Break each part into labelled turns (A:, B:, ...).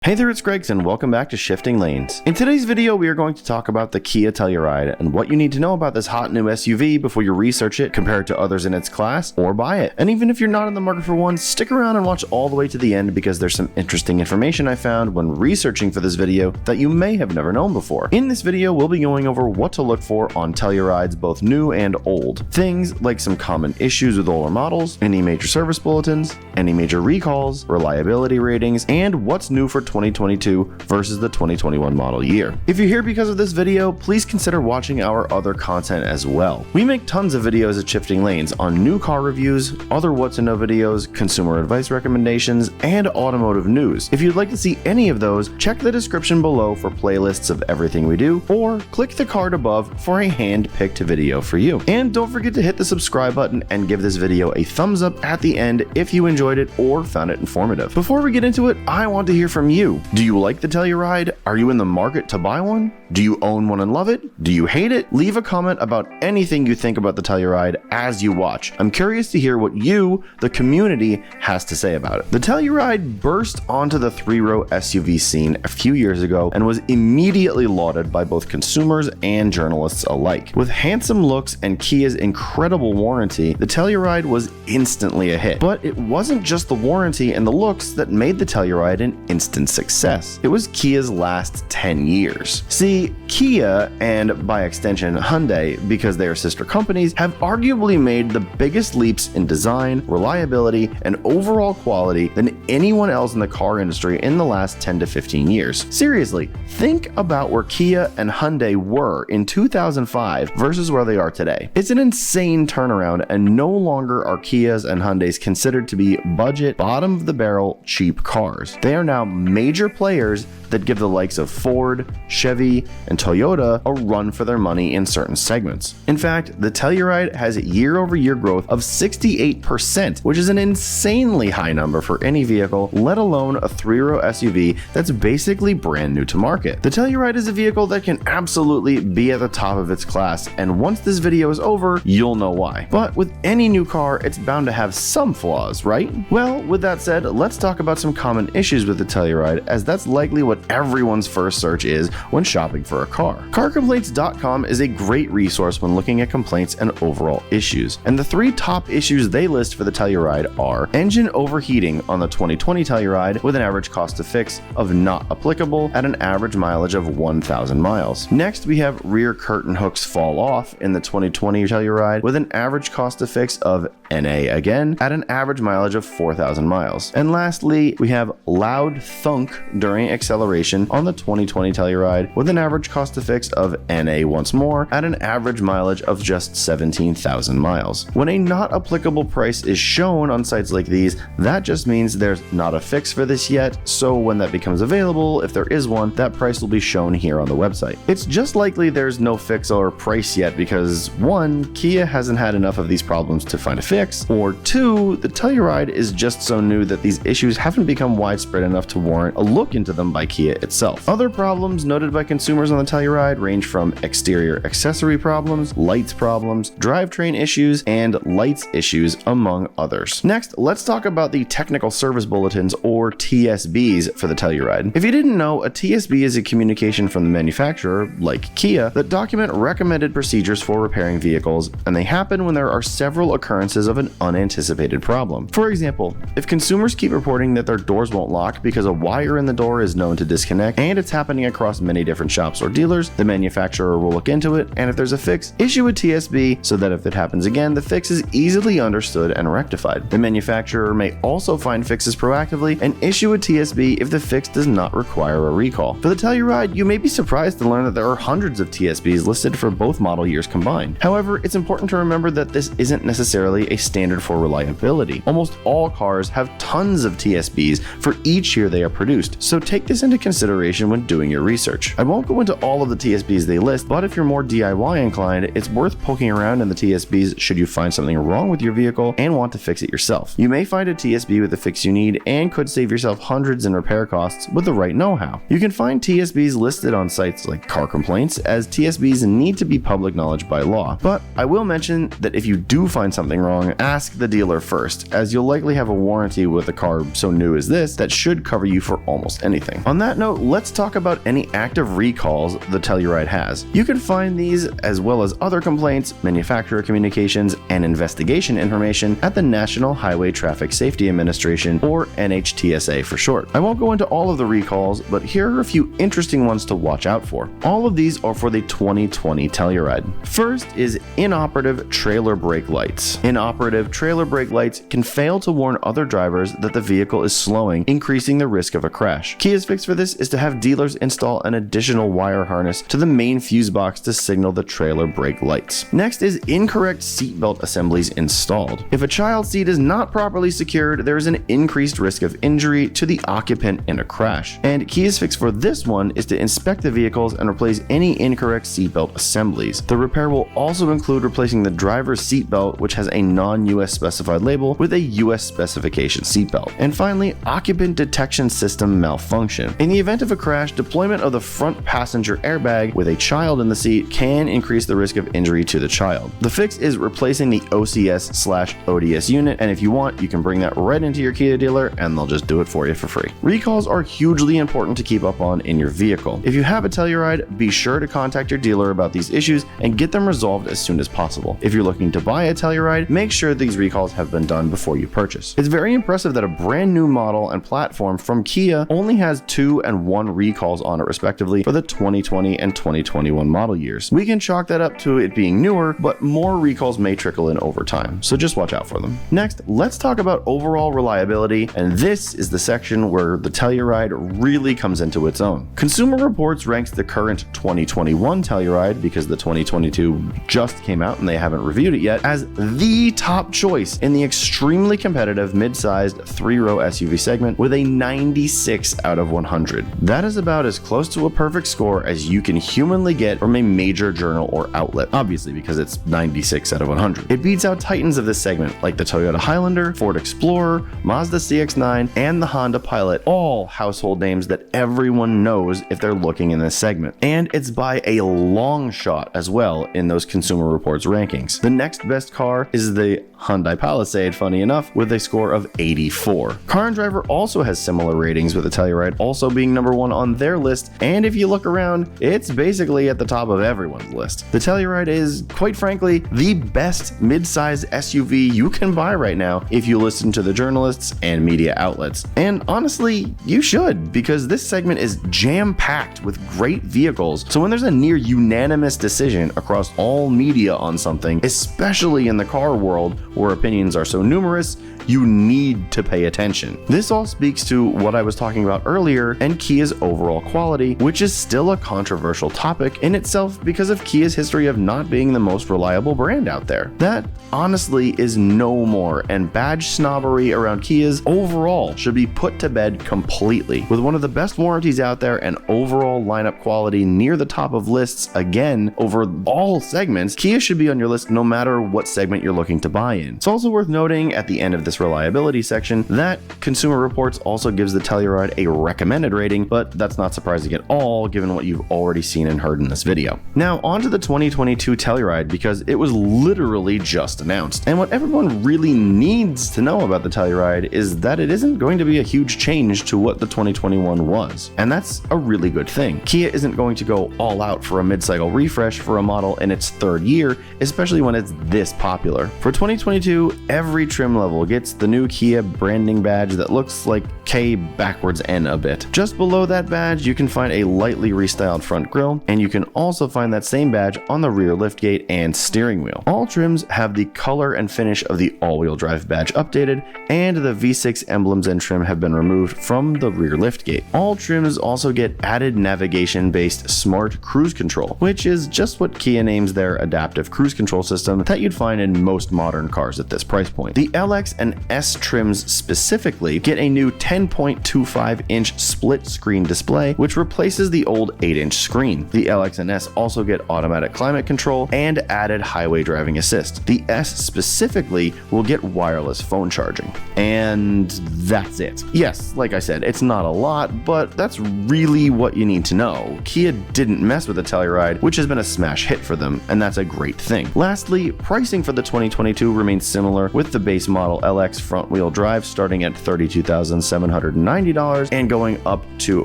A: Hey there, it's Greg, and welcome back to Shifting Lanes. In today's video, we are going to talk about the KIA Telluride and what you need to know about this hot new SUV before you research it, compare it to others in its class, or buy it. And even if you're not in the market for one, stick around and watch all the way to the end because there's some interesting information I found when researching for this video that you may have never known before. In this video, we'll be going over what to look for on Tellurides, both new and old. Things like some common issues with older models, any major service bulletins, any major recalls, reliability ratings, and what's new for 2022 versus the 2021 model year. If you're here because of this video, please consider watching our other content as well. We make tons of videos at Shifting Lanes on new car reviews, other what to know videos, consumer advice recommendations, and automotive news. If you'd like to see any of those, check the description below for playlists of everything we do, or click the card above for a hand-picked video for you. And don't forget to hit the subscribe button and give this video a thumbs up at the end if you enjoyed it or found it informative. Before we get into it, I want to hear from you. Do you like the Telluride? Are you in the market to buy one? Do you own one and love it? Do you hate it? Leave a comment about anything you think about the Telluride as you watch. I'm curious to hear what you, the community, has to say about it. The Telluride burst onto the three-row SUV scene a few years ago and was immediately lauded by both consumers and journalists alike. With handsome looks and Kia's incredible warranty, the Telluride was instantly a hit. But it wasn't just the warranty and the looks that made the Telluride an instant success. It was Kia's last 10 years. See, Kia, and by extension Hyundai, because they are sister companies, have arguably made the biggest leaps in design, reliability, and overall quality than anyone else in the car industry in the last 10 to 15 years. Seriously, think about where Kia and Hyundai were in 2005 versus where they are today. It's an insane turnaround, and no longer are Kias and Hyundais considered to be budget, bottom-of-the-barrel, cheap cars. They are now major players that give the likes of Ford, Chevy, and Toyota a run for their money in certain segments. In fact, the Telluride has year-over-year growth of 68%, which is an insanely high number for any vehicle, let alone a three-row SUV that's basically brand new to market. The Telluride is a vehicle that can absolutely be at the top of its class, and once this video is over, you'll know why. But with any new car, it's bound to have some flaws, right? Well, with that said, let's talk about some common issues with the Telluride, as that's likely what everyone's first search is when shopping for a car. CarComplaints.com is a great resource when looking at complaints and overall issues, and the three top issues they list for the Telluride are engine overheating on the 2020 Telluride with an average cost to fix of not applicable at an average mileage of 1,000 miles. Next, we have rear curtain hooks fall off in the 2020 Telluride with an average cost to fix of NA again at an average mileage of 4,000 miles. And lastly, we have loud thunk during acceleration on the 2020 Telluride with an average cost to fix of NA once more at an average mileage of just 17,000 miles. When a not applicable price is shown on sites like these, that just means there's not a fix for this yet, so when that becomes available, if there is one, that price will be shown here on the website. It's just likely there's no fix or price yet because 1, Kia hasn't had enough of these problems to find a fix, or 2, the Telluride is just so new that these issues haven't become widespread enough to warrant a look into them by Kia itself. Other problems noted by consumers on the Telluride range from exterior accessory problems, lights problems, drivetrain issues, and lights issues, among others. Next, let's talk about the technical service bulletins, or TSBs, for the Telluride. If you didn't know, a TSB is a communication from the manufacturer, like Kia, that document recommended procedures for repairing vehicles, and they happen when there are several occurrences of an unanticipated problem. For example, if consumers keep reporting that their doors won't lock because a wire in the door is known to disconnect, and it's happening across many different shops or dealers, the manufacturer will look into it, and if there's a fix, issue a TSB so that if it happens again, the fix is easily understood and rectified. The manufacturer may also find fixes proactively and issue a TSB if the fix does not require a recall. For the Telluride, you may be surprised to learn that there are hundreds of TSBs listed for both model years combined. However, it's important to remember that this isn't necessarily a standard for reliability. Almost all cars have tons of TSBs for each year they are produced, so take this into consideration when doing your research. I won't go into all of the TSBs they list, but if you're more DIY inclined, it's worth poking around in the TSBs should you find something wrong with your vehicle and want to fix it yourself. You may find a TSB with the fix you need and could save yourself hundreds in repair costs with the right know-how. You can find TSBs listed on sites like Car Complaints, as TSBs need to be public knowledge by law. But I will mention that if you do find something wrong, ask the dealer first, as you'll likely have a warranty with a car so new as this that should cover you for almost anything. On that note, let's talk about any active recalls the Telluride has. You can find these, as well as other complaints, manufacturer communications, and investigation information at the National Highway Traffic Safety Administration, or NHTSA for short. I won't go into all of the recalls, but here are a few interesting ones to watch out for. All of these are for the 2020 Telluride. First is inoperative trailer brake lights. Inoperative trailer brake lights can fail to warn other drivers that the vehicle is slowing, increasing the risk of a crash. Kia's fix for this is to have dealers install an additional wire harness to the main fuse box to signal the trailer brake lights. Next is incorrect seatbelt assemblies installed. If a child seat is not properly secured, there is an increased risk of injury to the occupant in a crash. And Kia's fix for this one is to inspect the vehicles and replace any incorrect seatbelt assemblies. The repair will also include replacing the driver's seatbelt, which has a non-US specified label, with a US specification seatbelt. And finally, occupant detection system malfunction. In the event of a crash, deployment of the front passenger airbag with a child in the seat can increase the risk of injury to the child. The fix is replacing the OCS/ODS unit, and if you want, you can bring that right into your Kia dealer and they'll just do it for you for free. Recalls are hugely important to keep up on in your vehicle. If you have a Telluride, be sure to contact your dealer about these issues and get them resolved as soon as possible. If you're looking to buy a Telluride, make sure these recalls have been done before you purchase. It's very impressive that a brand new model and platform from Kia only has 2 and 1 recalls on it respectively for the 2020 and 2021 model years. We can chalk that up to it being newer, but more recalls may trickle in over time, so just watch out for them. Next, let's talk about overall reliability, and this is the section where the Telluride really comes into its own. Consumer Reports ranks the current 2021 Telluride, because the 2022 just came out and they haven't reviewed it yet, as the top choice in the extremely competitive mid-sized 3-row SUV segment with a 96 out of 100. That is about as close to a perfect score as you can humanly get from a major journal or outlet, obviously because it's 96 out of 100. It beats out titans of this segment like the Toyota Highlander, Ford Explorer, Mazda CX-9, and the Honda Pilot, all household names that everyone knows if they're looking in this segment. And it's by a long shot as well in those Consumer Reports rankings. The next best car is the Hyundai Palisade, funny enough, with a score of 84. Car and Driver also has similar ratings, with the Telluride also being number 1 on their list, and if you look around, it's basically at the top of everyone's list. The Telluride is, quite frankly, the best mid-size SUV you can buy right now if you listen to the journalists and media outlets. And honestly, you should, because this segment is jam-packed with great vehicles, so when there's a near unanimous decision across all media on something, especially in the car world where opinions are so numerous, you need to pay attention. This all speaks to what I was talking about earlier and Kia's overall quality, which is still a controversial topic in itself because of Kia's history of not being the most reliable brand out there. That honestly is no more, and badge snobbery around Kias overall should be put to bed completely. With one of the best warranties out there and overall lineup quality near the top of lists again over all segments, Kia should be on your list no matter what segment you're looking to buy in. It's also worth noting at the end of this reliability section that Consumer Reports also gives the Telluride a recommended rating, but that's not surprising at all given what you've already seen and heard in this video. Now on to the 2022 Telluride, because it was literally just announced. And what everyone really needs to know about the Telluride is that it isn't going to be a huge change to what the 2021 was. And that's a really good thing. Kia isn't going to go all out for a mid-cycle refresh for a model in its 3rd year, especially when it's this popular. For 2022, every trim level gets the new Kia branding badge that looks like K backwards N a bit. Just below that badge, you can find a lightly restyled front grille, and you can also find that same badge on the rear liftgate and steering wheel. All trims have the color and finish of the all-wheel drive badge updated, and the V6 emblems and trim have been removed from the rear liftgate. All trims also get added navigation-based smart cruise control, which is just what Kia names their adaptive cruise control system that you'd find in most modern cars at this price point. The LX and and S trims specifically get a new 10.25-inch split screen display, which replaces the old 8-inch screen. The LX and S also get automatic climate control and added highway driving assist. The S specifically will get wireless phone charging. And that's it. Yes, like I said, it's not a lot, but that's really what you need to know. Kia didn't mess with the Telluride, which has been a smash hit for them, and that's a great thing. Lastly, pricing for the 2022 remains similar, with the base model LX front-wheel drive starting at $32,790 and going up to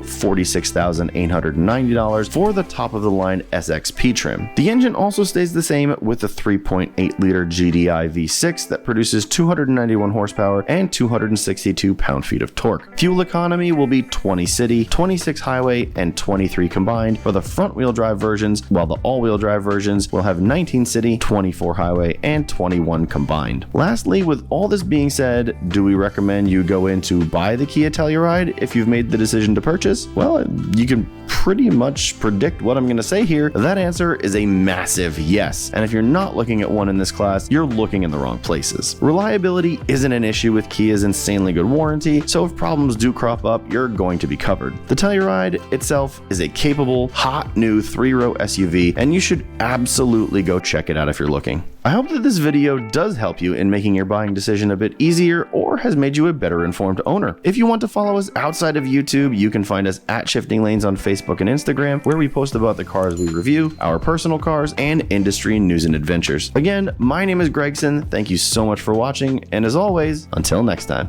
A: $46,890 for the top-of-the-line SXP trim. The engine also stays the same, with the 3.8-liter GDI V6 that produces 291 horsepower and 262 pound-feet of torque. Fuel economy will be 20 city, 26 highway, and 23 combined for the front-wheel drive versions, while the all-wheel drive versions will have 19 city, 24 highway, and 21 combined. Lastly, with all this being said, do we recommend you go in to buy the Kia Telluride if you've made the decision to purchase? Well, you can pretty much predict what I'm going to say here. That answer is a massive yes, and if you're not looking at one in this class, you're looking in the wrong places. Reliability isn't an issue with Kia's insanely good warranty, so if problems do crop up, you're going to be covered. The Telluride itself is a capable, hot new 3-row SUV, and you should absolutely go check it out if you're looking. I hope that this video does help you in making your buying decision a bit easier or has made you a better informed owner. If you want to follow us outside of YouTube, you can find us at Shifting Lanes on Facebook and Instagram, where we post about the cars we review, our personal cars, and industry news and adventures. Again, my name is Gregson. Thank you so much for watching, and as always, until next time.